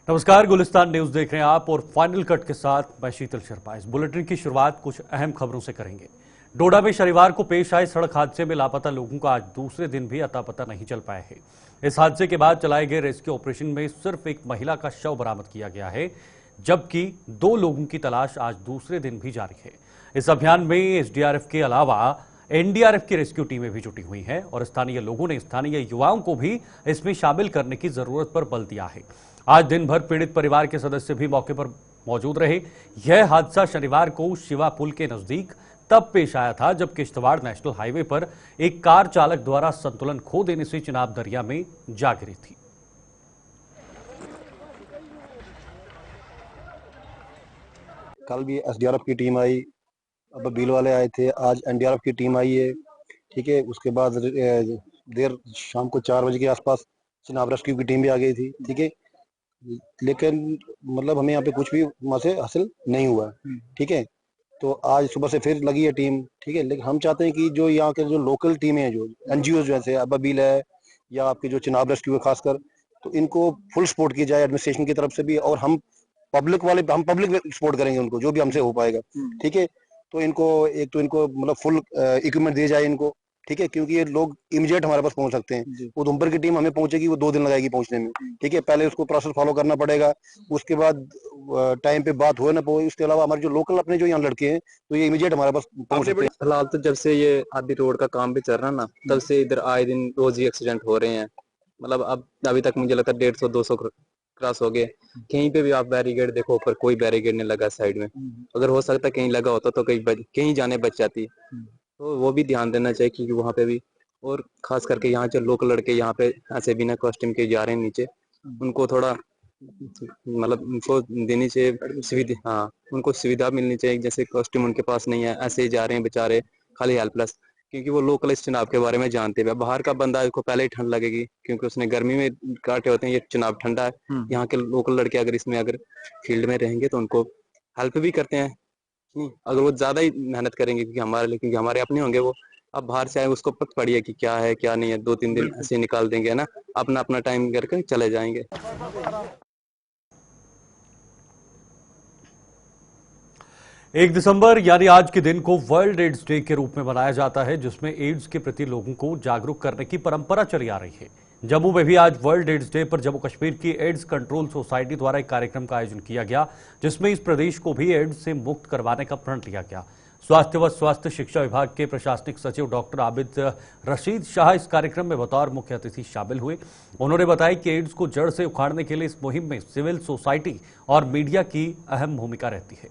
नमस्कार, गुलिस्तान न्यूज देख रहे हैं आप और फाइनल कट के साथ मैं शीतल शर्मा। इस बुलेटिन की शुरुआत कुछ अहम खबरों से करेंगे। डोडा में शनिवार को पेश आए सड़क हादसे में लापता लोगों का आज दूसरे दिन भी अता पता नहीं चल पाया है। इस हादसे के बाद चलाए गए रेस्क्यू ऑपरेशन में सिर्फ एक महिला का शव बरामद किया गया है, जबकि 2 लोगों की तलाश आज दूसरे दिन भी जारी है। इस अभियान में एसडीआरएफ के अलावा एनडीआरएफ की रेस्क्यू टीमें भी जुटी हुई हैं और स्थानीय लोगों ने स्थानीय युवाओं को भी इसमें शामिल करने की जरूरत पर बल दिया है। आज दिन भर पीड़ित परिवार के सदस्य भी मौके पर मौजूद रहे। यह हादसा शनिवार को शिवा पुल के नजदीक तब पेश आया था जब किश्तवाड़ नेशनल हाईवे पर एक कार चालक द्वारा संतुलन खो देने से चिनाब दरिया में जा गिरी थी। कल भी एसडीआरएफ की टीम आई, अब बील वाले आए थे, आज एनडीआरएफ की टीम आई है। ठीक है, उसके बाद देर शाम को 4 बजे के आसपास चिनाब रेस्क्यू की टीम भी आ गई थी। ठीक है, लेकिन मतलब हमें यहाँ पे कुछ भी वहाँ से हासिल नहीं हुआ। ठीक है, तो आज सुबह से फिर लगी है टीम। ठीक है, लेकिन हम चाहते हैं कि जो यहाँ के जो लोकल टीमें हैं, जो एनजीओ जैसे अबाबील है या आपके जो चिनाब रेस्क्यू है खासकर, तो इनको फुल सपोर्ट की जाए एडमिनिस्ट्रेशन की तरफ से भी, और हम पब्लिक सपोर्ट करेंगे उनको जो भी हमसे हो पाएगा। ठीक है, तो इनको मतलब फुल इक्विपमेंट दिए जाए इनको। ठीक है, क्योंकि ये लोग इमीडिएट हमारे पास पहुंच सकते हैं। उधमपुर की टीम हमें पहुंचेगी, वो 2 दिन लगाएगी पहुंचने में। ठीक है, पहले उसको प्रोसेस फॉलो करना पड़ेगा, उसके बाद टाइम पे बात हो ना हो। उसके अलावा हमारे जो लोकल अपने जो यहाँ लड़के हैं, तो ये इमीडिएट हमारे पास पहुंच सकते हैं। फिलहाल तो जब से ये आदि रोड का काम भी चल रहा है ना, तब से इधर आए दिन रोज ही एक्सीडेंट हो रहे हैं। मतलब अब अभी तक मुझे लगता है 150-200 क्रॉस हो गए। कहीं पे भी आप बैरिकेड देखो, पर कोई बैरिकेड नहीं लगा साइड में। अगर हो सकता कहीं लगा होता तो कहीं जाने बच जाती। तो वो भी ध्यान देना चाहिए क्योंकि वहाँ पे भी, और खास करके यहाँ जो लोकल लड़के यहाँ पे ऐसे बिना कॉस्ट्यूम के जा रहे हैं नीचे, उनको थोड़ा मतलब उनको देनी चाहिए सुविधा। हाँ, उनको सुविधा मिलनी चाहिए। जैसे कॉस्ट्यूम उनके पास नहीं है, ऐसे ही जा रहे हैं बेचारे खाली हेल्पलेस, क्योंकि वो लोकल इस चुनाव के बारे में जानते हैं। बाहर का बंदा को पहले ही ठंड लगेगी क्योंकि उसने गर्मी में काटे होते हैं, ये चुनाव ठंडा है। यहाँ के लोकल लड़के अगर फील्ड में रहेंगे तो उनको हेल्प भी करते हैं। अगर वो ज्यादा ही मेहनत करेंगे क्योंकि हमारे अपने होंगे वो, अब बाहर से आए उसको पता पड़ी है कि क्या है क्या नहीं है, 2-3 दिन ऐसे निकाल देंगे, है ना, अपना अपना टाइम करके चले जाएंगे। 1 दिसंबर यानी आज के दिन को वर्ल्ड एड्स डे के रूप में मनाया जाता है, जिसमें एड्स के प्रति लोगों को जागरूक करने की परंपरा चली आ रही है। जम्मू में भी आज वर्ल्ड एड्स डे पर जम्मू कश्मीर की एड्स कंट्रोल सोसाइटी द्वारा एक कार्यक्रम का आयोजन किया गया, जिसमें इस प्रदेश को भी एड्स से मुक्त करवाने का प्रण लिया गया। स्वास्थ्य व स्वास्थ्य शिक्षा विभाग के प्रशासनिक सचिव डॉक्टर आबिद रशीद शाह इस कार्यक्रम में बतौर मुख्य अतिथि शामिल हुए। उन्होंने बताया कि एड्स को जड़ से उखाड़ने के लिए इस मुहिम में सिविल सोसाइटी और मीडिया की अहम भूमिका रहती है।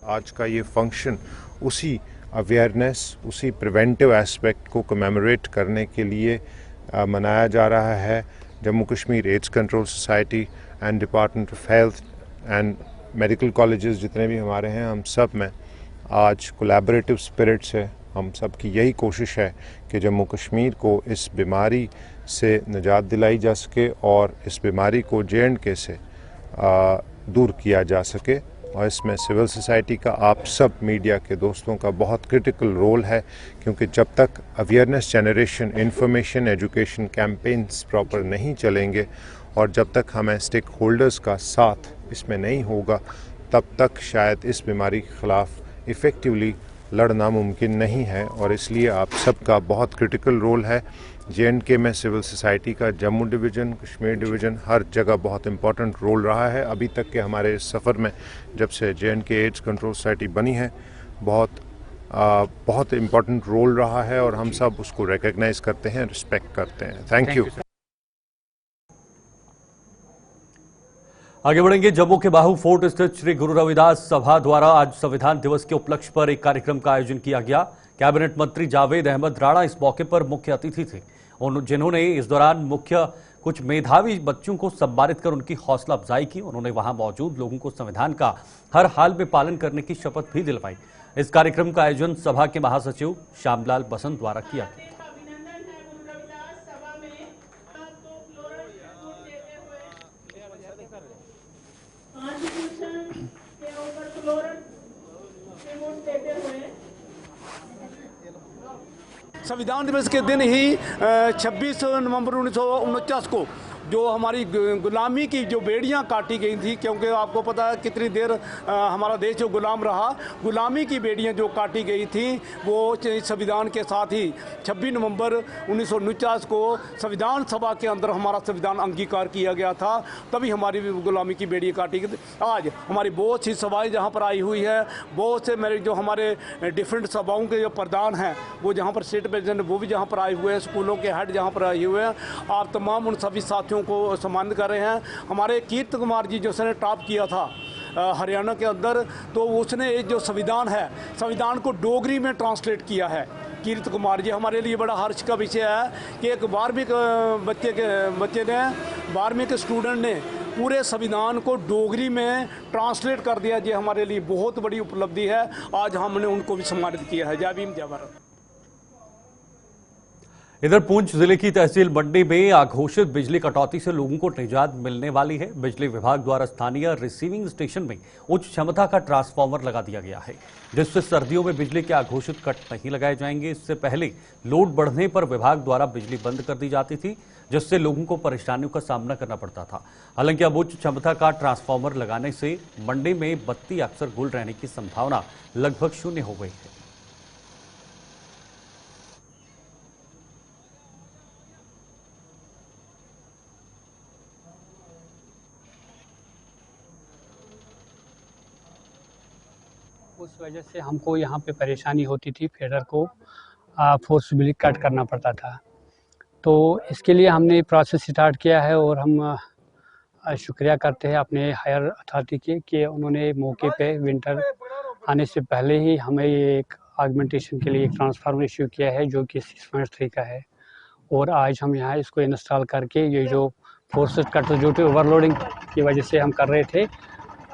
आज का ये फंक्शन उसी अवेयरनेस, उसी प्रिवेंटिव एस्पेक्ट को कमेमोरेट करने के लिए मनाया जा रहा है। Jammu Kashmir AIDS control society and department of health and medical colleges जितने भी हमारे हैं, हम सब में आज कोलैबोरेटिव स्पिरिट से हम सब की यही कोशिश है कि जम्मू कश्मीर को इस बीमारी से निजात दिलाई जा सके और इस बीमारी को J&K से दूर किया जा सके। और इसमें सिविल सोसाइटी का, आप सब मीडिया के दोस्तों का बहुत क्रिटिकल रोल है, क्योंकि जब तक awareness generation, information, education campaigns proper नहीं चलेंगे और जब तक हमें स्टेक होल्डर्स का साथ इसमें नहीं होगा, तब तक शायद इस बीमारी के ख़िलाफ़ इफ़ेक्टिवली लड़ना मुमकिन नहीं है। और इसलिए आप सबका बहुत क्रिटिकल रोल है। J&K में सिविल सोसाइटी का, जम्मू डिवीज़न, कश्मीर डिवीज़न, हर जगह बहुत इम्पोर्टेंट रोल रहा है। अभी तक के हमारे इस सफ़र में, जब से J&K एड्स कंट्रोल सोसाइटी बनी है, बहुत इम्पोर्टेंट रोल रहा है और हम सब उसको रिकग्नाइज़ करते हैं, रिस्पेक्ट करते हैं। Thank you. आगे बढ़ेंगे। जम्मू के बाहू फोर्ट स्थित श्री गुरु रविदास सभा द्वारा आज संविधान दिवस के उपलक्ष्य पर एक कार्यक्रम का आयोजन किया गया। कैबिनेट मंत्री जावेद अहमद राणा इस मौके पर मुख्य अतिथि थे, जिन्होंने इस दौरान कुछ मेधावी बच्चों को सम्मानित कर उनकी हौसला अफजाई की। उन्होंने वहां मौजूद लोगों को संविधान का हर हाल में पालन करने की शपथ भी दिलवाई। इस कार्यक्रम का आयोजन सभा के महासचिव श्यामलाल बसंत द्वारा किया गया। संविधान दिवस के दिन ही 26 नवंबर 1949 को जो हमारी गुलामी की जो बेड़ियां काटी गई थी, क्योंकि आपको पता है कितनी देर हमारा देश जो गुलाम रहा, गुलामी की बेड़ियां जो काटी गई थी वो संविधान के साथ ही 26 नवंबर 1949 को संविधान सभा के अंदर हमारा संविधान अंगीकार किया गया था, तभी हमारी गुलामी की बेड़ियां काटी गई। आज हमारी बहुत सी सभाएँ जहाँ पर आई हुई है, बहुत से मेरे जो हमारे डिफरेंट सभाओं के जो प्रधान हैं वो जहाँ पर स्टेट प्रेसिडेंट वो भी जहाँ पर आए हुए हैं, स्कूलों के हेड जहाँ पर आए हुए हैं, आप तमाम उन सभी साथियों को सम्मानित कर रहे हैं। हमारे कीर्त कुमार जी जो उसने टॉप किया था हरियाणा के अंदर, तो उसने जो संविधान है, संविधान को डोगरी में ट्रांसलेट किया है। कीर्त कुमार जी हमारे लिए बड़ा हर्ष का विषय है कि एक 12वीं बच्चे ने 12वीं के स्टूडेंट ने पूरे संविधान को डोगरी में ट्रांसलेट कर दिया। ये हमारे लिए बहुत बड़ी उपलब्धि है। आज हमने उनको भी सम्मानित किया है। जय भीम जय भारत। इधर पुंछ जिले की तहसील मंडी में अघोषित बिजली कटौती से लोगों को निजात मिलने वाली है। बिजली विभाग द्वारा स्थानीय रिसीविंग स्टेशन में उच्च क्षमता का ट्रांसफार्मर लगा दिया गया है, जिससे सर्दियों में बिजली के अघोषित कट नहीं लगाए जाएंगे। इससे पहले लोड बढ़ने पर विभाग द्वारा बिजली बंद कर दी जाती थी, जिससे लोगों को परेशानियों का सामना करना पड़ता था। हालांकि अब उच्च क्षमता का ट्रांसफार्मर लगाने से मंडी में बत्ती अक्सर गुल रहने की संभावना लगभग शून्य हो गई है। उस वजह से हमको यहाँ पे परेशानी होती थी, फीडर को फोर्सबली कट करना पड़ता था। तो इसके लिए हमने प्रोसेस स्टार्ट किया है और हम शुक्रिया करते हैं अपने हायर अथॉरिटी के कि उन्होंने मौके पे विंटर आने से पहले ही हमें ये एक आगमेंटेशन के लिए एक ट्रांसफार्मर इश्यू किया है जो कि 6.3 का है। और आज हम यहाँ इसको इंस्टॉल करके ये जो फोर्सेस कट जो ओवरलोडिंग की वजह से हम कर रहे थे,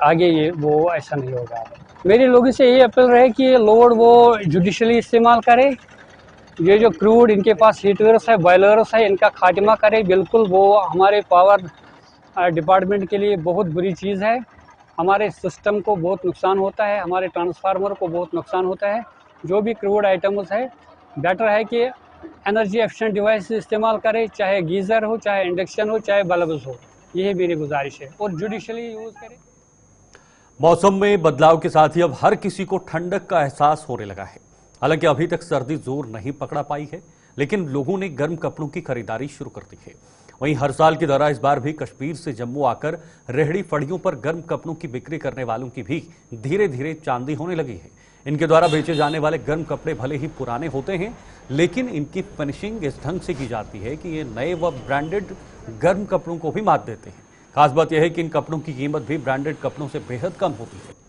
आगे ये वो ऐसा नहीं होगा। मेरे लोगों से ये अपील रहे कि ये लोड वो जुडिशली इस्तेमाल करे। ये जो क्रूड इनके पास हीटर्स है, बॉयलर्स है, इनका खात्मा करे। बिल्कुल वो हमारे पावर डिपार्टमेंट के लिए बहुत बुरी चीज़ है। हमारे सिस्टम को बहुत नुकसान होता है, हमारे ट्रांसफार्मर को बहुत नुकसान होता है। जो भी क्रूड आइटम्स है, बेटर है कि एनर्जी एफिशिएंट डिवाइस इस्तेमाल करें, चाहे गीज़र हो, चाहे इंडक्शन हो, चाहे बल्ब्स हो। यही मेरी गुजारिश है और जुडिशली यूज़ करें। मौसम में बदलाव के साथ ही अब हर किसी को ठंडक का एहसास होने लगा है। हालांकि अभी तक सर्दी जोर नहीं पकड़ा पाई है, लेकिन लोगों ने गर्म कपड़ों की खरीदारी शुरू कर दी है। वहीं हर साल की तरह इस बार भी कश्मीर से जम्मू आकर रेहड़ी फड़ियों पर गर्म कपड़ों की बिक्री करने वालों की भी धीरे धीरे चांदी होने लगी है। इनके द्वारा बेचे जाने वाले गर्म कपड़े भले ही पुराने होते हैं, लेकिन इनकी फिनिशिंग इस ढंग से की जाती है कि ये नए व ब्रांडेड गर्म कपड़ों को भी मात देते हैं। खास बात यह है कि इन कपड़ों की कीमत भी ब्रांडेड कपड़ों से बेहद कम होती है।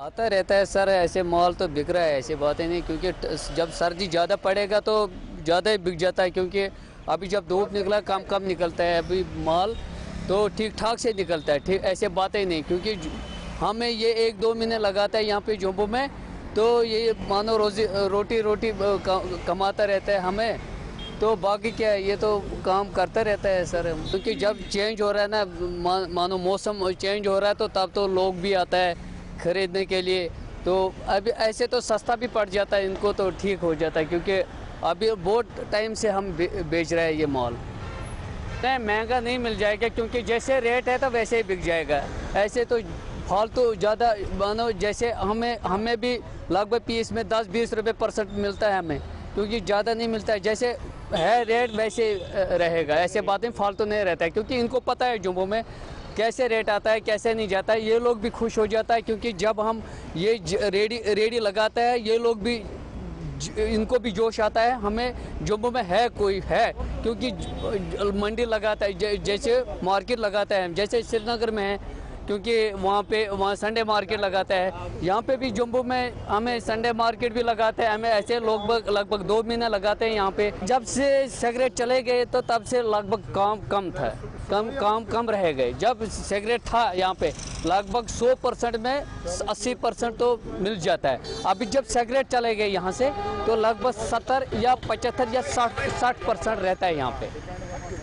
आता रहता है सर, ऐसे माल तो बिक रहा है, ऐसी बातें नहीं, क्योंकि जब सर्दी ज़्यादा पड़ेगा तो ज़्यादा ही बिक जाता है। क्योंकि अभी जब धूप निकला कम निकलता है, अभी माल तो ठीक ठाक से निकलता है। ठीक ऐसे बातें नहीं, क्योंकि हमें ये 1-2 महीने लगाता है यहाँ पे जम्मू में, तो ये मानो रोटी कमाता रहता है हमें। तो बाकी क्या है, ये तो काम करता रहता है सर। क्योंकि जब चेंज हो रहा है ना, मानो मौसम चेंज हो रहा है, तो तब तो लोग भी आता है खरीदने के लिए। तो अभी ऐसे तो सस्ता भी पड़ जाता है इनको, तो ठीक हो जाता है। क्योंकि अभी बहुत टाइम से हम बेच रहे हैं ये माल। नहीं, महंगा नहीं मिल जाएगा, क्योंकि जैसे रेट है तो वैसे ही बिक जाएगा। ऐसे तो फालतू ज़्यादा मानो, जैसे हमें भी लगभग पीस में 10-20 रुपये % मिलता है हमें, क्योंकि ज़्यादा नहीं मिलता है। जैसे है रेट वैसे रहेगा, ऐसे बातें फालतू नहीं रहता है। क्योंकि इनको पता है जम्मू में कैसे रेट आता है, कैसे नहीं जाता है। ये लोग भी खुश हो जाता है, क्योंकि जब हम ये रेडी लगाता है, ये लोग भी, इनको भी जोश आता है। हमें जम्मू में है कोई है, क्योंकि मंडी लगाता है, जैसे मार्केट लगाता है, जैसे श्रीनगर में है, क्योंकि वहाँ संडे मार्केट लगाता है। यहाँ पे भी जम्मू में हमें संडे मार्केट भी लगाते हैं, हमें ऐसे लगभग 2 महीने लगाते हैं यहाँ पे। जब से सिगरेट चले गए तो तब से लगभग काम कम था, कम रह गए। जब सिगरेट था यहाँ पे लगभग 100% में 80% तो मिल जाता है। अभी जब सिगरेट चले गए यहाँ से तो लगभग 70 या 75 या 60% रहता है, यहाँ पे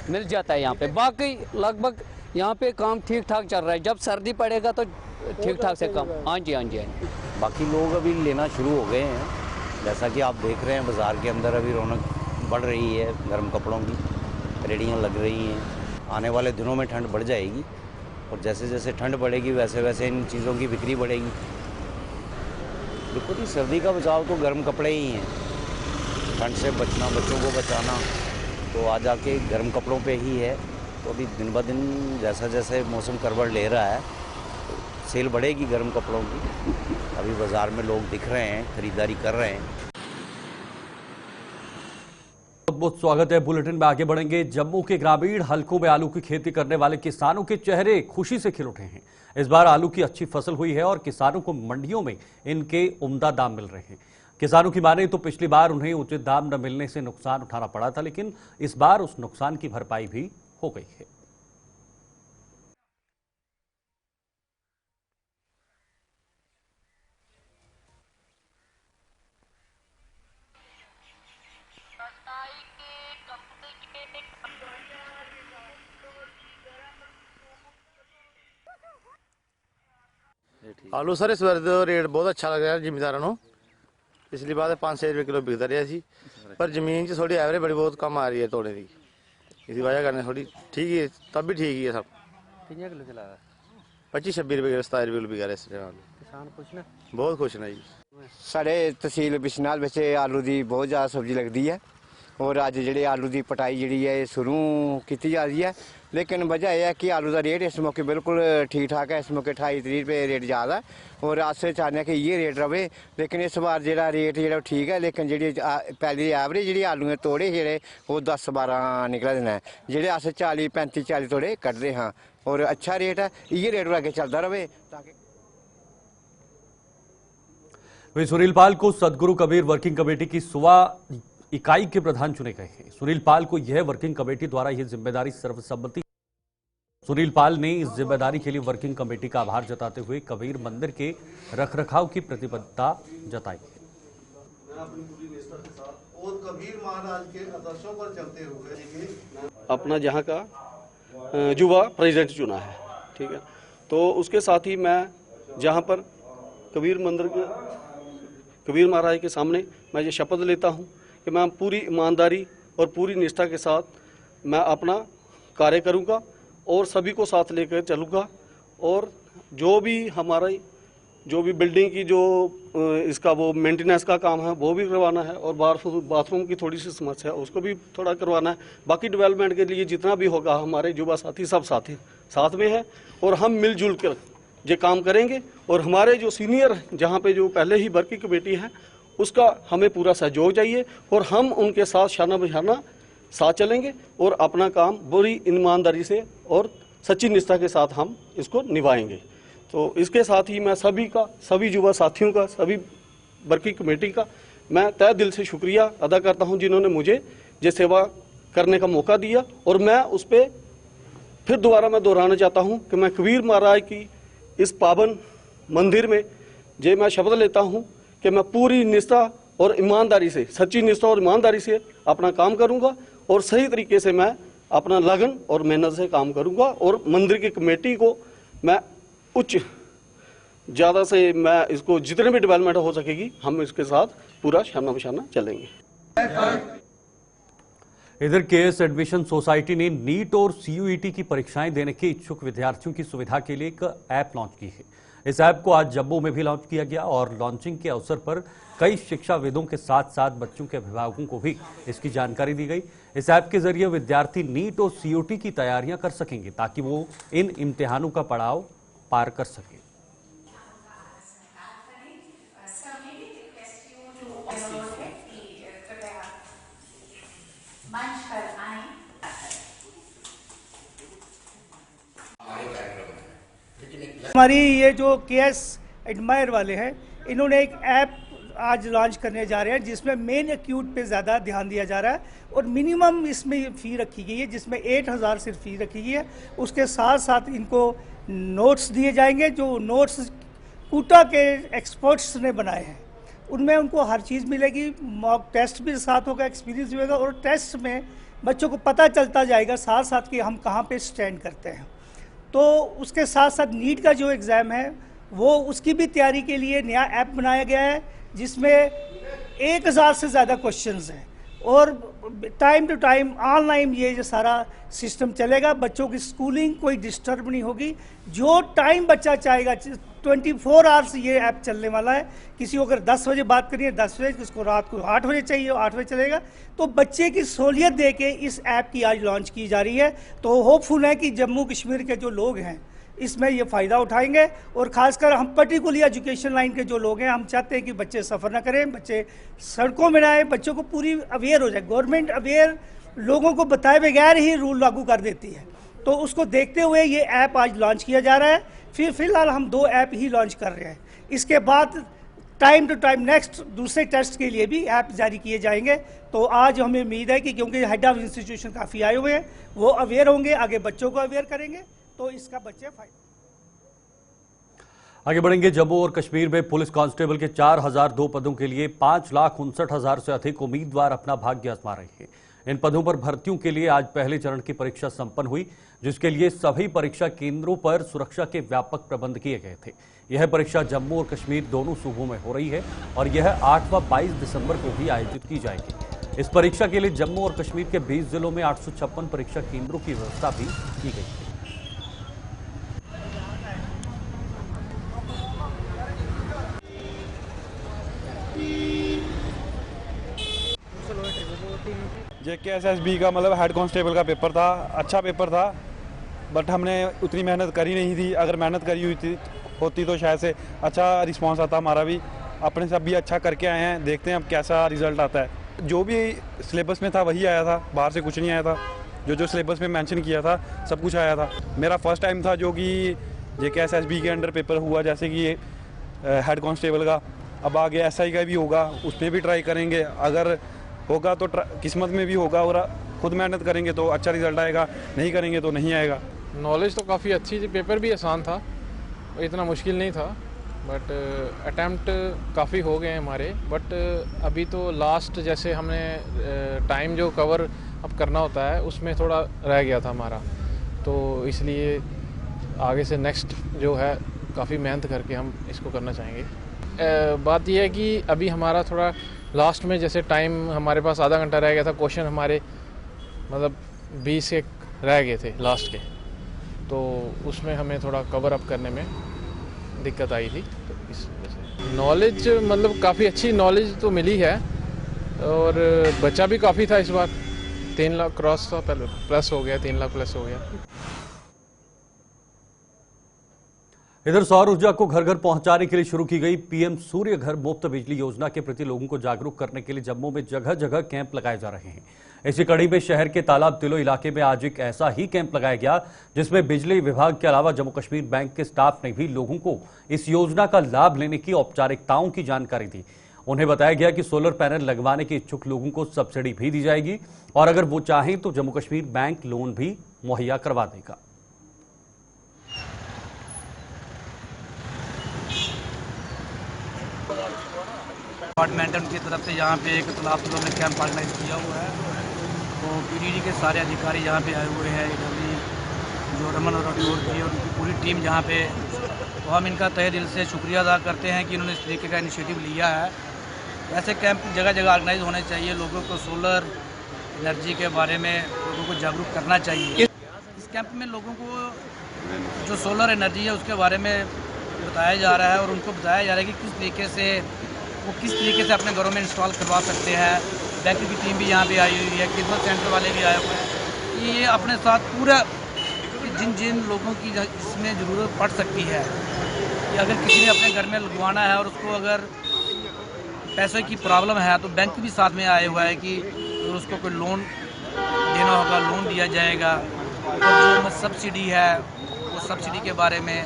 मिल जाता है यहाँ पे। बाकी लगभग यहाँ पे काम ठीक ठाक चल रहा है। जब सर्दी पड़ेगा तो ठीक ठाक से काम। हाँ जी, हाँ जी, हाँ जी। बाकी लोग अभी लेना शुरू हो गए हैं। जैसा कि आप देख रहे हैं बाज़ार के अंदर अभी रौनक बढ़ रही है, गर्म कपड़ों की रेडियाँ लग रही हैं। आने वाले दिनों में ठंड बढ़ जाएगी और जैसे जैसे ठंड बढ़ेगी वैसे वैसे इन चीज़ों की बिक्री बढ़ेगी। देखो जी, सर्दी का बचाव तो गर्म कपड़े ही हैं। ठंड से बचना, बच्चों को बचाना तो आ जाके गर्म कपड़ों पे ही है। तो अभी दिन ब दिन जैसा जैसे मौसम करवट ले रहा है तो सेल बढ़ेगी गर्म कपड़ों की। अभी बाज़ार में लोग दिख रहे हैं, ख़रीदारी कर रहे हैं। बहुत बहुत स्वागत है। बुलेटिन में आगे बढ़ेंगे। जम्मू के ग्रामीण हलकों में आलू की खेती करने वाले किसानों के चेहरे खुशी से खिल उठे हैं। इस बार आलू की अच्छी फसल हुई है और किसानों को मंडियों में इनके उम्दा दाम मिल रहे हैं। किसानों की माने तो पिछली बार उन्हें उचित दाम न मिलने से नुकसान उठाना पड़ा था, लेकिन इस बार उस नुकसान की भरपाई भी हो गई है। आलू सर इस बार तो रेट बहुत अच्छा लग रहा है जिमीदारों को। पिछली बार 5-6 रुपये किलो बिकता रहा सी, पर जमीन च थोड़ी एवरेज बड़ी बहुत कम आ रही है तोड़े की। इसी वजह करने थोड़ी ठीक है, तब भी ठीक ही है सब। कितने किलो चला रहा है? 25-26 रुपये किलो, 27 रुपये किलो बिका रहा है इस टाइम। किसान खुश ने? बहुत खुश ने जी। साढ़े तहसील बिशनाल ਵਿੱਚ आलू की बहुत ज़्यादा सब्जी लगती है और अज जी आलू की पटाई जी है शुरू की जा रही है। लेकिन वजह यह है कि आलू का रेट इस मौके बिल्कुल ठीक ठाक है। इस मौके 28-30 रुपये रेट ज़्यादा है और अस चाहते हैं कि ये रेट रहे। लेकिन इस बार जो रेट जो ठीक है, लेकिन जी पहली एवरेज जी आलू के तोड़े जे वो 10-12 निकल देना है, जोड़े अस 40-35-40 तोड़े कटते हाँ और अच्छा रेट है। ये रेट अगे चलता रहे ताकि सुनील पाल को सदगुरु कबीर वर्किंग कमेटी की सुवा इकाई के प्रधान चुने गए हैं। सुनील पाल को यह वर्किंग कमेटी द्वारा यह जिम्मेदारी सर्वसम्मति। सुनील पाल ने इस जिम्मेदारी के लिए वर्किंग कमेटी का आभार जताते हुए कबीर मंदिर के रखरखाव की प्रतिबद्धता जताई है। मैं अपनी पूरी निष्ठा के साथ और कबीर महाराज के आदर्शों पर चलते हुए अपना जहाँ का युवा प्रेसिडेंट चुना है, ठीक है। तो उसके साथ ही मैं जहाँ पर कबीर मंदिर के कबीर महाराज के सामने मैं ये शपथ लेता हूँ कि मैं पूरी ईमानदारी और पूरी निष्ठा के साथ मैं अपना कार्य करूँगा और सभी को साथ लेकर चलूँगा। और जो भी बिल्डिंग की जो इसका वो मेंटेनेंस का काम है वो भी करवाना है और बाथरूम की थोड़ी सी समस्या है उसको भी थोड़ा करवाना है। बाकी डेवलपमेंट के लिए जितना भी होगा हमारे युवा साथी सब साथ में है और हम मिलजुल कर ये काम करेंगे। और हमारे जो सीनियर जहाँ पे जो पहले ही वर्किंग कमेटी है उसका हमें पूरा सहयोग चाहिए और हम उनके साथ शाना बशाना साथ चलेंगे और अपना काम बड़ी ईमानदारी से और सच्ची निष्ठा के साथ हम इसको निभाएंगे। तो इसके साथ ही मैं सभी युवा साथियों का, सभी वर्किंग कमेटी का मैं तहे दिल से शुक्रिया अदा करता हूं जिन्होंने मुझे ये सेवा करने का मौका दिया। और मैं उस पर फिर दोबारा मैं दोहराना चाहता हूं कि मैं कबीर महाराज की इस पावन मंदिर में ये मैं शपथ लेता हूं कि मैं पूरी निष्ठा और ईमानदारी से, सच्ची निष्ठा और ईमानदारी से अपना काम करूंगा और सही तरीके से मैं अपना लगन और मेहनत से काम करूंगा और मंदिर की कमेटी को मैं ज़्यादा से मैं इसको जितने भी डेवलपमेंट हो सकेगी हम इसके साथ पूरा शाना बशाना चलेंगे। इधर केएस एडमिशन सोसाइटी ने नीट और सीयूईटी की परीक्षाएं देने के इच्छुक विद्यार्थियों की सुविधा के लिए एक ऐप लॉन्च की है। इस ऐप को आज जम्मू में भी लॉन्च किया गया और लॉन्चिंग के अवसर पर कई शिक्षाविदों के साथ साथ बच्चों के अभिभावकों को भी इसकी जानकारी दी गई। इस ऐप के जरिए विद्यार्थी नीट और सीयूईटी की तैयारियां कर सकेंगे ताकि वो इन इम्तिहानों का पड़ाव पार कर सके। हमारे कार्यक्रम है, लेकिन एक हमारी ये जो केएस एडमायर वाले हैं, इन्होंने एक ऐप आज लॉन्च करने जा रहे हैं जिसमें मेन एक्यूट पे ज़्यादा ध्यान दिया जा रहा है और मिनिमम इसमें फ़ी रखी गई है जिसमें 8,000 सिर्फ फ़ी रखी गई है। उसके साथ साथ इनको नोट्स दिए जाएंगे, जो नोट्स कूटा के एक्सपर्ट्स ने बनाए हैं, उनमें उनको हर चीज़ मिलेगी। मॉक टेस्ट भी साथ होगा, एक्सपीरियंस भी होगा और टेस्ट में बच्चों को पता चलता जाएगा साथ साथ कि हम कहाँ पे स्टैंड करते हैं। तो उसके साथ साथ नीट का जो एग्ज़ाम है वो उसकी भी तैयारी के लिए नया ऐप बनाया गया है जिसमें 1,000 से ज़्यादा क्वेश्चंस हैं और टाइम टू टाइम ऑनलाइन ये सारा सिस्टम चलेगा। बच्चों की स्कूलिंग कोई डिस्टर्ब नहीं होगी। जो टाइम बच्चा चाहेगा 24 आवर्स ये ऐप चलने वाला है। किसी को अगर 10 बजे बात करनी है 10 बजे, किसको रात को 8 बजे चाहिए 8 बजे चलेगा। तो बच्चे की सहूलियत दे के इस ऐप की आज लॉन्च की जा रही है। तो होपफुल है कि जम्मू कश्मीर के जो लोग हैं इसमें ये फ़ायदा उठाएंगे और ख़ासकर हम पर्टिकुलरली एजुकेशन लाइन के जो लोग हैं, हम चाहते हैं कि बच्चे सफ़र ना करें, बच्चे सड़कों में ना आए, बच्चों को पूरी अवेयर हो जाए। गवर्नमेंट अवेयर लोगों को बताए बगैर ही रूल लागू कर देती है, तो उसको देखते हुए ये ऐप आज लॉन्च किया जा रहा है। फिलहाल हम 2 ऐप ही लॉन्च कर रहे हैं। इसके बाद टाइम टू टाइम नेक्स्ट दूसरे टेस्ट के लिए भी ऐप जारी किए जाएंगे। तो आज हमें उम्मीद है कि क्योंकि हेड ऑफ इंस्टीट्यूशन काफ़ी आए हुए हैं, वो अवेयर होंगे, आगे बच्चों को अवेयर करेंगे, तो इसका बच्चे फायदा। आगे बढ़ेंगे। जम्मू और कश्मीर में पुलिस कांस्टेबल के 4,002 पदों के लिए 5,59,000 से अधिक उम्मीदवार अपना भाग्य आजमा रहे हैं। इन पदों पर भर्तियों के लिए आज पहले चरण की परीक्षा संपन्न हुई, जिसके लिए सभी परीक्षा केंद्रों पर सुरक्षा के व्यापक प्रबंध किए गए थे। यह परीक्षा जम्मू और कश्मीर दोनों सूबों में हो रही है और यह 8 व 22 दिसंबर को भी आयोजित की जाएगी। इस परीक्षा के लिए जम्मू और कश्मीर के 20 जिलों में 856 परीक्षा केंद्रों की व्यवस्था भी की गई है। JKSSB का मतलब हेड कांस्टेबल का पेपर था, अच्छा पेपर था, बट हमने उतनी मेहनत करी नहीं थी। अगर मेहनत करी हुई होती तो शायद से अच्छा रिस्पांस आता। हमारा भी अपने सब भी अच्छा करके आए हैं, देखते हैं अब कैसा रिजल्ट आता है। जो भी सिलेबस में था वही आया था, बाहर से कुछ नहीं आया था। जो सिलेबस में मेंशन किया था सब कुछ आया था। मेरा फर्स्ट टाइम था जो कि JKSSB के अंडर पेपर हुआ, जैसे कि हेड कांस्टेबल का। अब आगे SI का भी होगा, उसमें भी ट्राई करेंगे। अगर होगा तो किस्मत में भी होगा और खुद मेहनत करेंगे तो अच्छा रिजल्ट आएगा, नहीं करेंगे तो नहीं आएगा। नॉलेज तो काफ़ी अच्छी थी, पेपर भी आसान था, इतना मुश्किल नहीं था, बट अटैम्प्ट काफ़ी हो गए हैं हमारे। बट अभी तो लास्ट जैसे हमने टाइम जो कवर अब करना होता है उसमें थोड़ा रह गया था हमारा, तो इसलिए आगे से नेक्स्ट जो है काफ़ी मेहनत करके हम इसको करना चाहेंगे। बात यह है कि अभी हमारा थोड़ा लास्ट में जैसे टाइम हमारे पास आधा घंटा रह गया था, क्वेश्चन हमारे मतलब 20 के रह गए थे लास्ट के, तो उसमें हमें थोड़ा कवर अप करने में दिक्कत आई थी। तो इस वजह से नॉलेज मतलब काफ़ी अच्छी नॉलेज तो मिली है और बच्चा भी काफ़ी था इस बार। 3 लाख क्रॉस था, पहले प्लस हो गया, 3 लाख प्लस हो गया। इधर सौर ऊर्जा को घर घर पहुंचाने के लिए शुरू की गई PM सूर्य घर मुफ्त बिजली योजना के प्रति लोगों को जागरूक करने के लिए जम्मू में जगह जगह कैंप लगाए जा रहे हैं। इसी कड़ी में शहर के तालाब तिलो इलाके में आज एक ऐसा ही कैंप लगाया गया जिसमें बिजली विभाग के अलावा जम्मू कश्मीर बैंक के स्टाफ ने भी लोगों को इस योजना का लाभ लेने की औपचारिकताओं की जानकारी दी। उन्हें बताया गया कि सोलर पैनल लगवाने के इच्छुक लोगों को सब्सिडी भी दी जाएगी और अगर वो चाहें तो जम्मू कश्मीर बैंक लोन भी मुहैया करवा देगा। डिपार्टमेंट की तरफ से यहाँ पे एक तालाब तिलो में कैंप ऑर्गेनाइज किया हुआ है, तो PDD के सारे अधिकारी यहाँ पे आए हुए हैं, इधर भी जो रमन और राठौर की और उनकी पूरी टीम यहाँ पे, तो हम इनका तहे दिल से शुक्रिया अदा करते हैं कि इन्होंने इस तरीके का इनिशिएटिव लिया है। ऐसे कैंप जगह जगह ऑर्गेनाइज होने चाहिए, लोगों को सोलर एनर्जी के बारे में लोगों को जागरूक करना चाहिए। इस कैंप में लोगों को जो सोलर एनर्जी है उसके बारे में बताया जा रहा है और उनको बताया जा रहा है कि किस तरीके से वो किस तरीके से अपने घरों में इंस्टॉल करवा सकते हैं। बैंक की टीम भी यहाँ पे आई हुई है, खिदमत सेंटर वाले भी आए हुए हैं। ये अपने साथ पूरा जिन जिन लोगों की इसमें ज़रूरत पड़ सकती है, कि अगर किसी ने अपने घर में लगवाना है और उसको अगर पैसे की प्रॉब्लम है तो बैंक भी साथ में आए हुआ है कि अगर उसको कोई लोन देना होगा लोन दिया जाएगा। और जो सब्सिडी है वो सब्सिडी के बारे में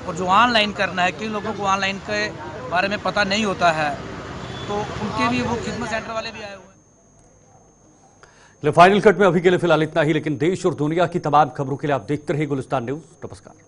और जो ऑनलाइन करना है, किन लोगों को ऑनलाइन के बारे में पता नहीं होता है, तो उनके लिए वो खिदमत सेंटर वाले भी आए हुए हैं। फाइनल कट में अभी के लिए फिलहाल इतना ही, लेकिन देश और दुनिया की तमाम खबरों के लिए आप देखते रहिए गुलिस्तान न्यूज। नमस्कार।